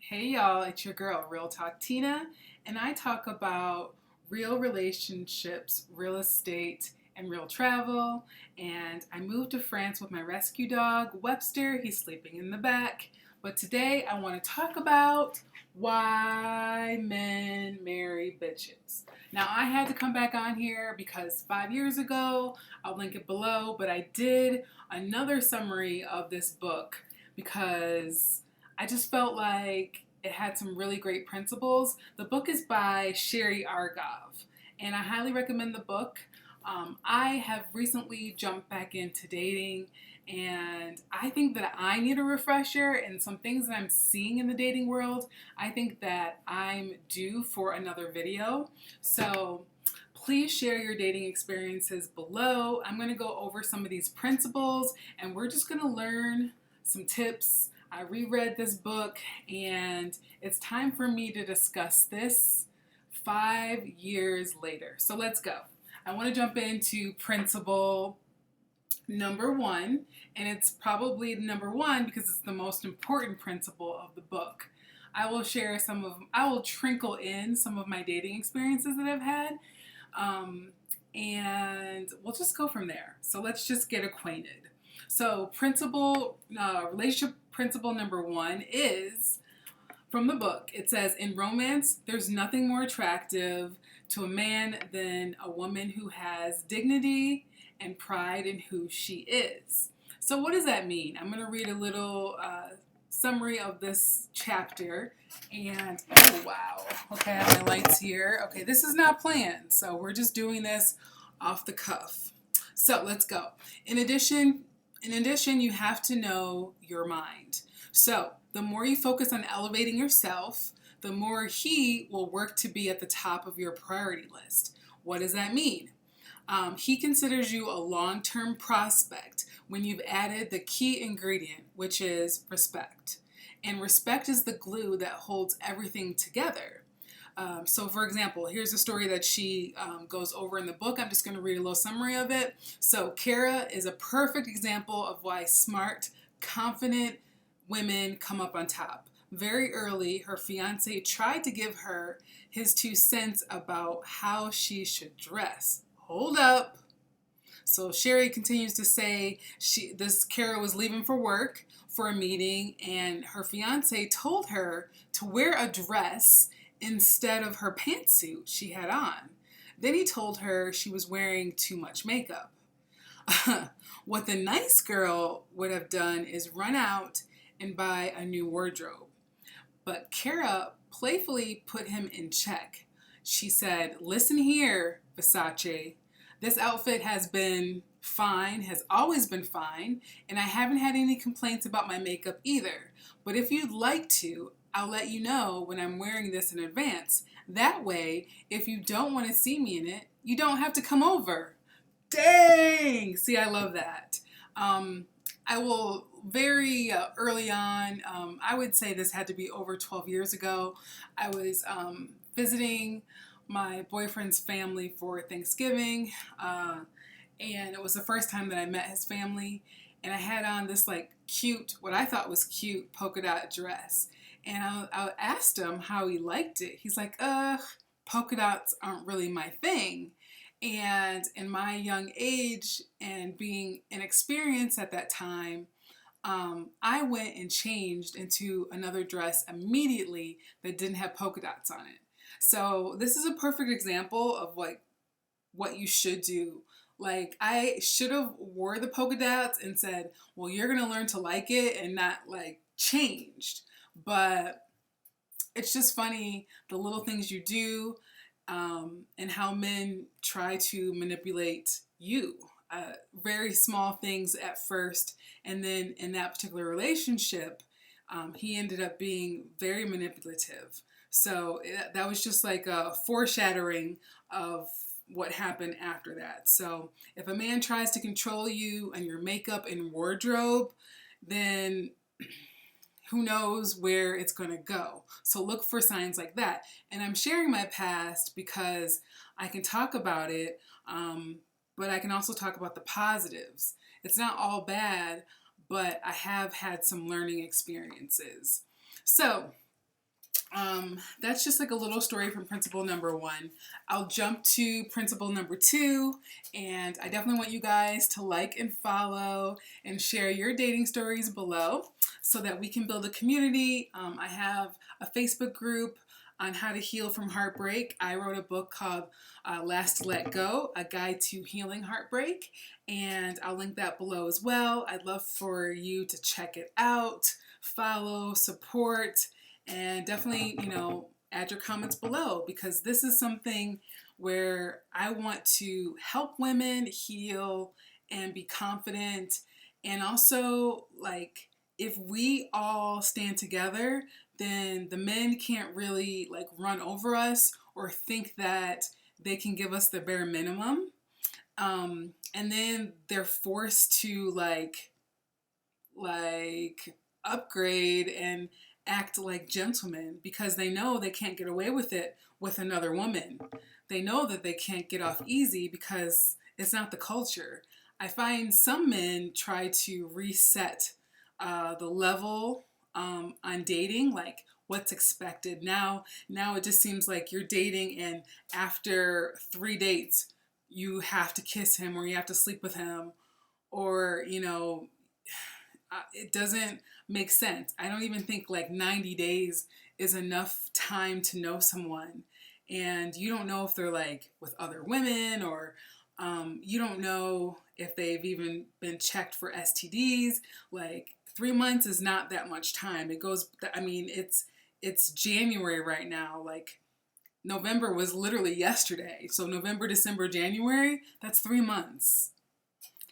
Hey y'all, it's your girl, Real Talk Tina, and I talk about real relationships, real estate, and real travel. And I moved to France with my rescue dog, Webster. He's sleeping in the back. But today I want to talk about why men marry bitches. Now, I had to come back on here because 5 years ago, I'll link it below, but I did another summary of this book because I just felt like it had some really great principles. The book is by Sherry Argov, and I highly recommend the book. I have recently jumped back into dating, and I think that I need a refresher and some things that I'm seeing in the dating world. I think that I'm due for another video. So please share your dating experiences below. I'm going to go over some of these principles, and we're just going to learn some tips. I reread this book, and it's time for me to discuss this 5 years later. So let's go. I want to jump into principle number one, and it's probably number one because it's the most important principle of the book. I will trinkle in some of my dating experiences that I've had, and we'll just go from there. So let's just get acquainted. So relationship principle number one is from the book. It says, in romance, there's nothing more attractive to a man than a woman who has dignity and pride in who she is. So what does that mean? I'm going to read a little summary of this chapter. And, oh wow, okay, I have my lights here. Okay, this is not planned, so we're just doing this off the cuff. So let's go. In addition, you have to know your mind. So the more you focus on elevating yourself, the more he will work to be at the top of your priority list. What does that mean? He considers you a long-term prospect when you've added the key ingredient, which is respect. And respect is the glue that holds everything together. So for example, here's a story that she goes over in the book. I'm just going to read a little summary of it. So Kara is a perfect example of why smart, confident women come up on top. Very early, her fiance tried to give her his 2 cents about how she should dress. Hold up. So Sherry continues to say this Kara was leaving for work for a meeting, and her fiance told her to wear a dress instead of her pantsuit she had on. Then he told her she was wearing too much makeup. What the nice girl would have done is run out and buy a new wardrobe. But Kara playfully put him in check. She said, "Listen here, Versace. This outfit has always been fine, and I haven't had any complaints about my makeup either. But if you'd like to, I'll let you know when I'm wearing this in advance. That way, if you don't want to see me in it, you don't have to come over." Dang! See, I love that. I will very early on, I would say this had to be over 12 years ago. I was visiting my boyfriend's family for Thanksgiving, and it was the first time that I met his family, and I had on this like cute, what I thought was cute polka dot dress, and I asked him how he liked it. He's like, polka dots aren't really my thing. And in my young age and being inexperienced at that time, I went and changed into another dress immediately that didn't have polka dots on it. So this is a perfect example of like what you should do. Like, I should have wore the polka dots and said, well, you're going to learn to like it, and not like changed. But it's just funny the little things you do, and how men try to manipulate you. Very small things at first, and then in that particular relationship, he ended up being very manipulative. So that was just like a foreshadowing of what happened after that. So if a man tries to control you and your makeup and wardrobe, then who knows where it's going to go. So look for signs like that. And I'm sharing my past because I can talk about it, but I can also talk about the positives. It's not all bad, but I have had some learning experiences. So That's just like a little story from principle number 1. I'll jump to principle number 2, and I definitely want you guys to like and follow and share your dating stories below so that we can build a community. I have a Facebook group on how to heal from heartbreak. I wrote a book called Last to Let Go, A Guide to Healing Heartbreak, and I'll link that below as well. I'd love for you to check it out, follow, support, and definitely, add your comments below, because this is something where I want to help women heal and be confident. And also, like, if we all stand together, then the men can't really like run over us or think that they can give us the bare minimum. And then they're forced to like upgrade and act like gentlemen because they know they can't get away with it with another woman. They know that they can't get off easy because it's not the culture. I find some men try to reset the level on dating, like what's expected. Now it just seems like you're dating, and after 3 dates, you have to kiss him or you have to sleep with him, or it doesn't make sense. I don't even think like 90 days is enough time to know someone. And you don't know if they're like with other women, or you don't know if they've even been checked for STDs. Like 3 months is not that much time. It goes, I mean, it's January right now. Like November was literally yesterday. So November, December, January, that's 3 months.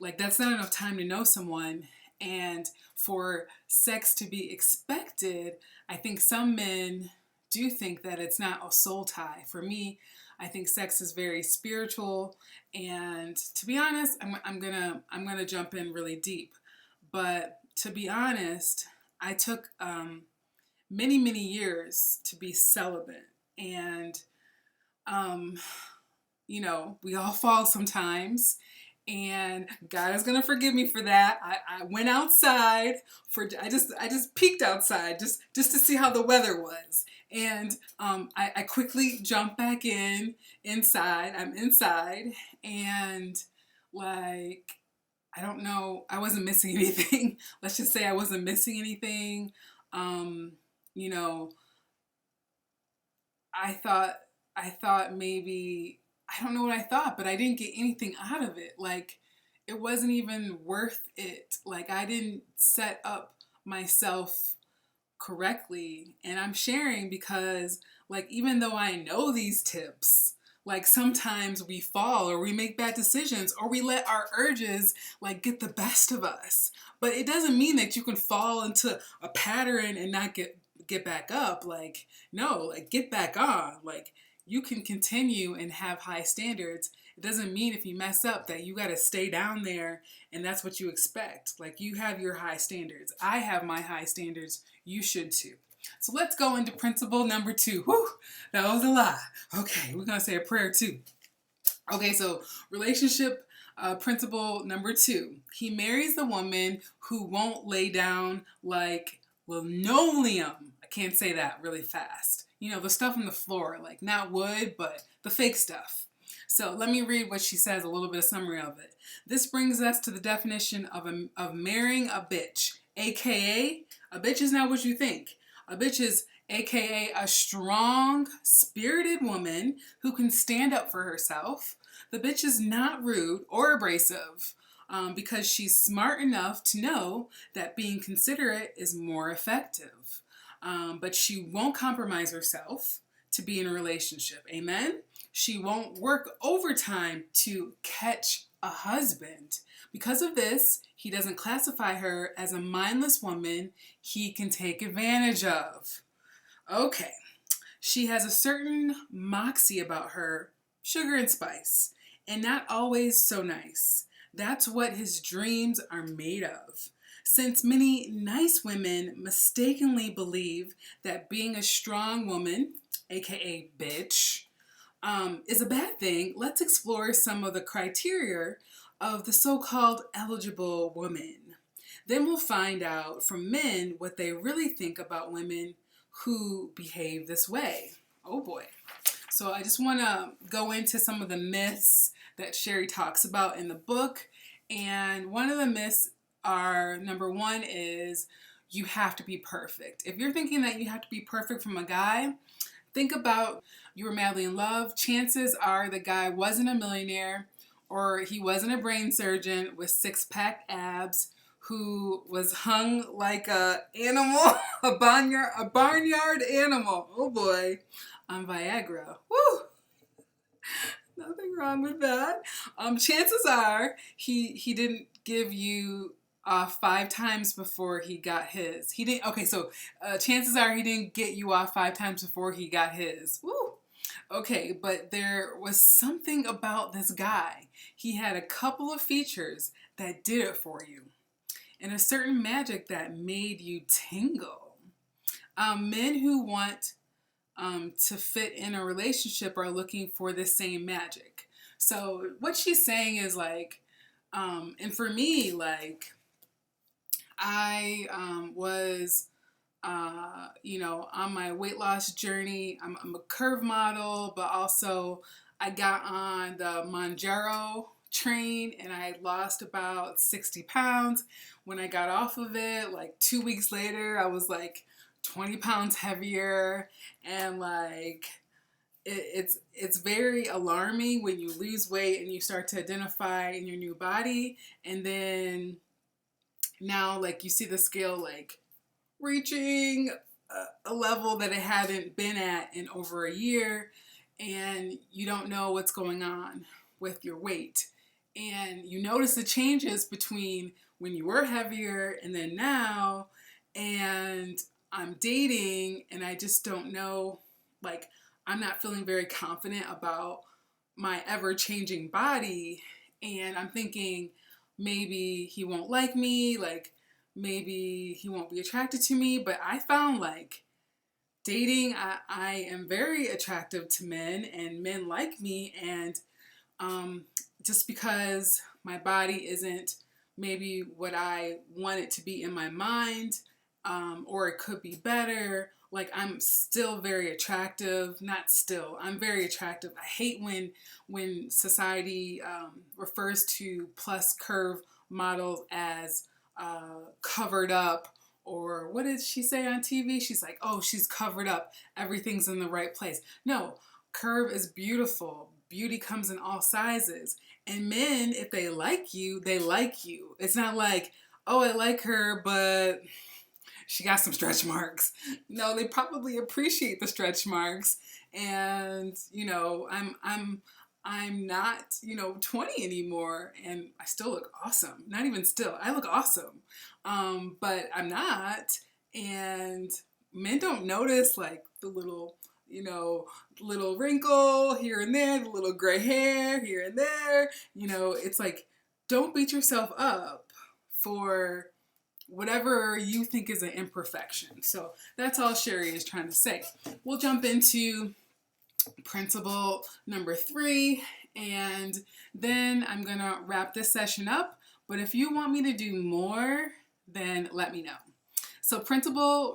Like that's not enough time to know someone. And for sex to be expected, I think some men do think that it's not a soul tie. For me, I think sex is very spiritual, and to be honest, I'm gonna jump in really deep. But to be honest, I took many years to be celibate, and we all fall sometimes, and God is gonna forgive me for that. I went outside I just peeked outside just to see how the weather was, and I quickly jumped back inside. I'm inside, and like I don't know, I wasn't missing anything. Let's just say I wasn't missing anything. You know, I thought maybe, I don't know what I thought, but I didn't get anything out of it. Like it wasn't even worth it. Like I didn't set up myself correctly. And I'm sharing because like even though I know these tips, like sometimes we fall or we make bad decisions or we let our urges like get the best of us. But it doesn't mean that you can fall into a pattern and not get back up. Like no, like get back on. Like you can continue and have high standards. It doesn't mean if you mess up that you got to stay down there and that's what you expect. Like you have your high standards. I have my high standards. You should too. So let's go into principle number 2. Whew, that was a lot. Okay, we're going to say a prayer too. Okay, so relationship principle number 2. He marries the woman who won't lay down like linoleum. I can't say that really fast. The stuff on the floor, like not wood, but the fake stuff. So let me read what she says, a little bit of summary of it. This brings us to the definition of marrying a bitch, aka a bitch is not what you think. A bitch is aka a strong, spirited woman who can stand up for herself. The bitch is not rude or abrasive because she's smart enough to know that being considerate is more effective. But she won't compromise herself to be in a relationship. Amen? She won't work overtime to catch a husband. Because of this, he doesn't classify her as a mindless woman he can take advantage of. Okay. She has a certain moxie about her, sugar and spice, and not always so nice. That's what his dreams are made of. Since many nice women mistakenly believe that being a strong woman, aka bitch, is a bad thing, let's explore some of the criteria of the so-called eligible woman. Then we'll find out from men what they really think about women who behave this way. Oh boy. So I just want to go into some of the myths that Sherry talks about in the book. And one of the myths are, number one is you have to be perfect. If you're thinking that you have to be perfect from a guy, think about you were madly in love. Chances are the guy wasn't a millionaire, or he wasn't a brain surgeon with six-pack abs, who was hung like a animal, a barnyard animal. Oh boy, on Viagra. Woo! Nothing wrong with that. Chances are he didn't give you 5 times before he got his. He didn't. Okay, so chances are he didn't get you off 5 times before he got his. Woo. Okay, but there was something about this guy. He had a couple of features that did it for you, and a certain magic that made you tingle. Men who want to fit in a relationship are looking for the same magic. So what she's saying is like, and for me, like, I was, on my weight loss journey. I'm a curve model, but also I got on the Monjaro train and I lost about 60 pounds. When I got off of it, like 2 weeks later, I was like 20 pounds heavier, and like it's very alarming when you lose weight and you start to identify in your new body, and then now like you see the scale like reaching a level that it hadn't been at in over a year, and you don't know what's going on with your weight, and you notice the changes between when you were heavier and then now. And I'm dating and I just don't know, like, I'm not feeling very confident about my ever-changing body, and I'm thinking maybe he won't like me, like maybe he won't be attracted to me. But I found like dating, I am very attractive to men and men like me, and just because my body isn't maybe what I want it to be in my mind, or it could be better. Like, I'm still very attractive. Not still, I'm very attractive. I hate when society refers to plus curve models as covered up, or what did she say on TV? She's like, oh, she's covered up. Everything's in the right place. No, curve is beautiful. Beauty comes in all sizes. And men, if they like you, they like you. It's not like, oh, I like her, but she got some stretch marks. No, they probably appreciate the stretch marks. And I'm not 20 anymore, and I still look awesome. Not even still, I look awesome. But I'm not, and men don't notice like the little wrinkle here and there, the little gray hair here and there. It's like, don't beat yourself up for whatever you think is an imperfection. So that's all Sherry is trying to say. We'll jump into principle number 3, and then I'm gonna wrap this session up. But if you want me to do more, then let me know. So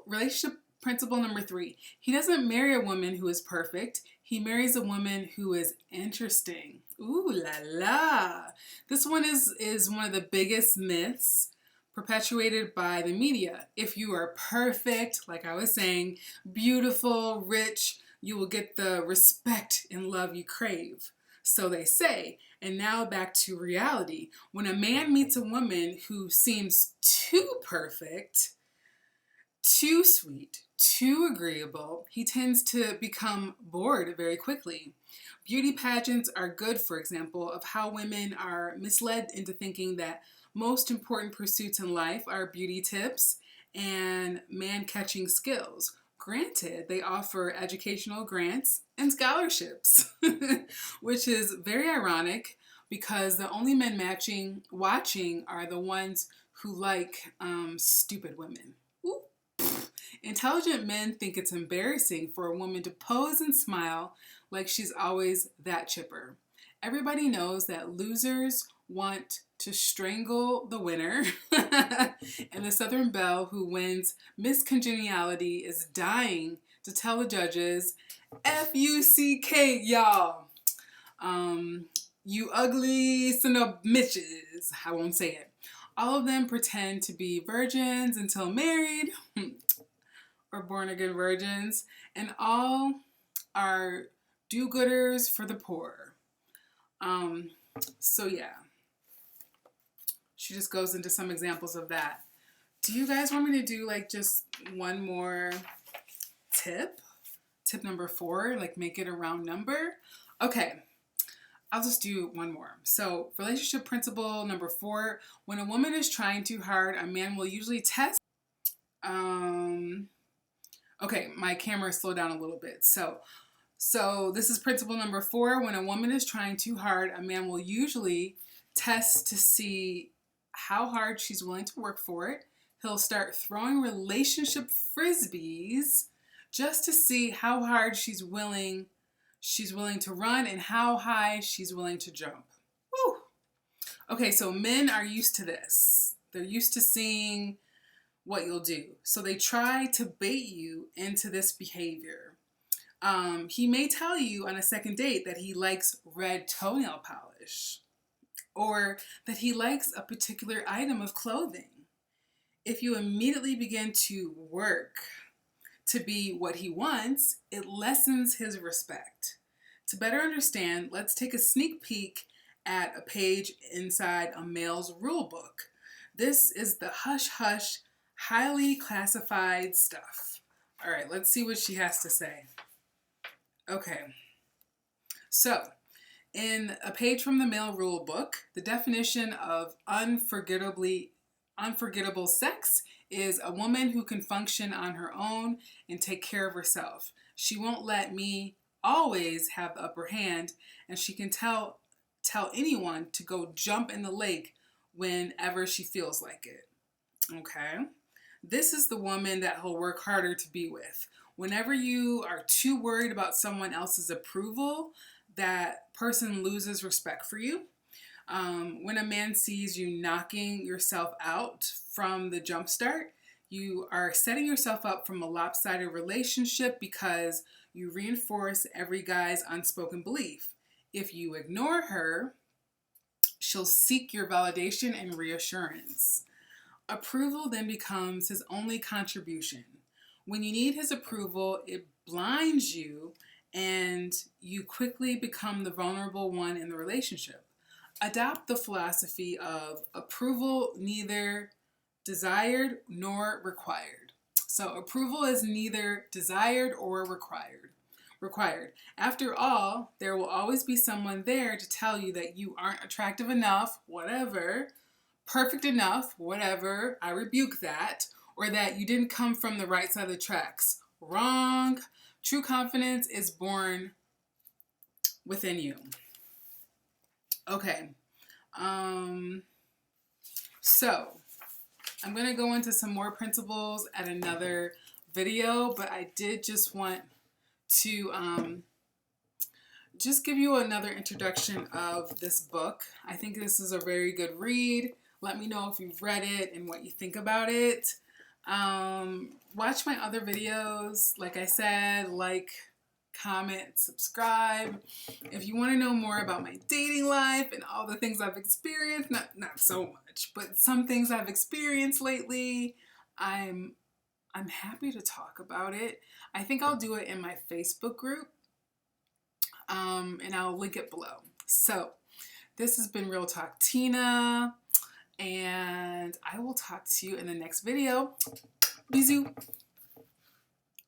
relationship principle number 3, he doesn't marry a woman who is perfect. He marries a woman who is interesting. Ooh la la. This one is one of the biggest myths perpetuated by the media. If you are perfect, like I was saying, beautiful, rich, you will get the respect and love you crave. So they say. And now back to reality. When a man meets a woman who seems too perfect, too sweet, too agreeable, he tends to become bored very quickly. Beauty pageants are good, for example, of how women are misled into thinking that most important pursuits in life are beauty tips and man-catching skills. Granted, they offer educational grants and scholarships, which is very ironic because the only men watching are the ones who like stupid women. Ooh. Intelligent men think it's embarrassing for a woman to pose and smile like she's always that chipper. Everybody knows that losers want to to strangle the winner, and the Southern Belle who wins Miss Congeniality is dying to tell the judges, F-U-C-K, y'all. You ugly son of bitches. I won't say it. All of them pretend to be virgins until married, or born-again virgins, and all are do-gooders for the poor. So yeah, she just goes into some examples of that. Do you guys want me to do like just one more tip? Tip number 4, like make it a round number? Okay, I'll just do one more. So relationship principle number 4, when a woman is trying too hard, a man will usually test. Okay, my camera slowed down a little bit. So this is principle number 4. When a woman is trying too hard, a man will usually test to see how hard she's willing to work for it. He'll start throwing relationship frisbees just to see how hard she's willing to run and how high she's willing to jump. Woo! Okay, so men are used to this. They're used to seeing what you'll do. So they try to bait you into this behavior. He may tell you on a second date that he likes red toenail polish, or that he likes a particular item of clothing. If you immediately begin to work to be what he wants, it lessens his respect. To better understand, let's take a sneak peek at a page inside a male's rule book. This is the hush-hush, highly classified stuff. All right, let's see what she has to say. Okay, so in a page from the male rule book, the definition of unforgettable sex is a woman who can function on her own and take care of herself. She won't let me always have the upper hand, and she can tell anyone to go jump in the lake whenever she feels like it. Okay? This is the woman that he'll work harder to be with. Whenever you are too worried about someone else's approval, that person loses respect for you. When a man sees you knocking yourself out from the jump start, you are setting yourself up from a lopsided relationship because you reinforce every guy's unspoken belief. If you ignore her, she'll seek your validation and reassurance. Approval then becomes his only contribution. When you need his approval, it blinds you and you quickly become the vulnerable one in the relationship. Adopt the philosophy of approval neither desired nor required. So approval is neither desired or required. After all, there will always be someone there to tell you that you aren't attractive enough, whatever, perfect enough, whatever, I rebuke that, or that you didn't come from the right side of the tracks. Wrong. True confidence is born within you. Okay. So I'm going to go into some more principles at another video, but I did just want to just give you another introduction of this book. I think this is a very good read. Let me know if you've read it and what you think about it. Watch my other videos. Like I said, like, comment, subscribe. If you want to know more about my dating life and all the things I've experienced, not so much, but some things I've experienced lately, I'm happy to talk about it. I think I'll do it in my Facebook group, and I'll link it below. So this has been Real Talk Tina, and I will talk to you in the next video. Bisous.